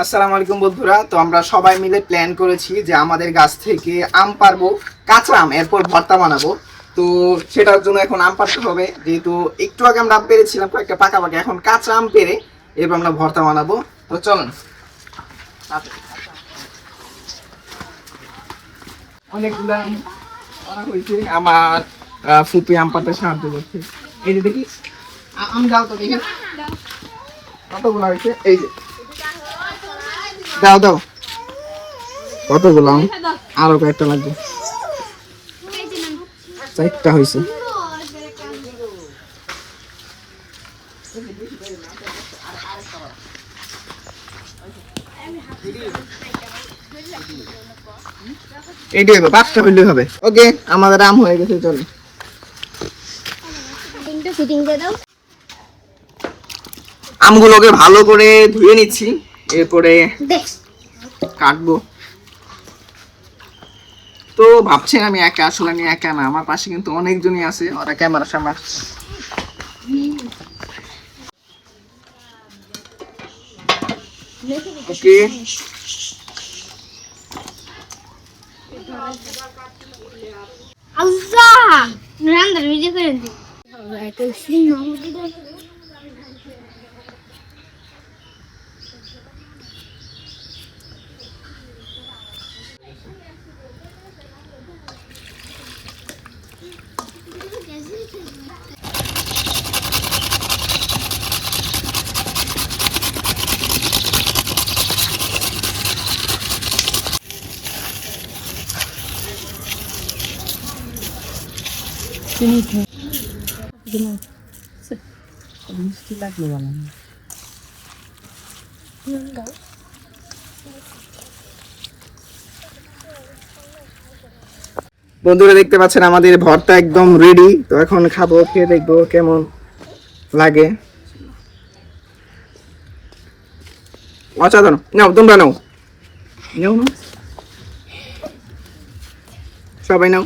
আসসালামু আলাইকুম বন্ধুরা। তো আমরা সবাই মিলে প্ল্যান করেছি যে আমাদের গাছ থেকে আম পারবো, কাঁচা আম, এরপর ভর্তা বানাবো। তো সেটার জন্য এখন আম পাড়তে হবে, যেহেতু একটু আগে আমরা আম পেরেছিলাম কয়েকটা পাকা পাকা, এখন কাঁচা আম পেরে এরপর আমরা ভর্তা বানাবো। তো চলুন। অনেকগুলো আম পাড়া হয়েছে, আমার ফুপি আম পাড়তে সাহায্য করছে। এই যে দেখি আম দাও তো দেখি কতগুলো হয়েছে। এই যে দাও দাও, কতগুলো আম? আরো কয়েকটা লাগবে, চারটা হয়েছে। এইটাই হবে, 5টা হইলেই হবে। ওকে, আমাদের আম হয়ে গেছে, চলো। আমগুলোকে ভালো করে ধুয়ে নিচ্ছি, এরপরে কাটবো। তো ভাবছেন আমি একা, আসলে আমি একা না, আমার পাশে কিন্তু অনেকজনই আছে, ওরা ক্যামেরার সামনে আসছে। ওকে, আল্লাহ রান্দার ভিডিও করে দিই। মিষ্টি লাগলো বানানো। বন্ধুরা দেখতে পাচ্ছেন আমাদের ভর্তা একদম রেডি। তো এখন খাবো, খেয়ে দেখবো কেমন লাগে। অসাধারণ। নাও তোমরা নাও, নাও নাও, সবাই নাও।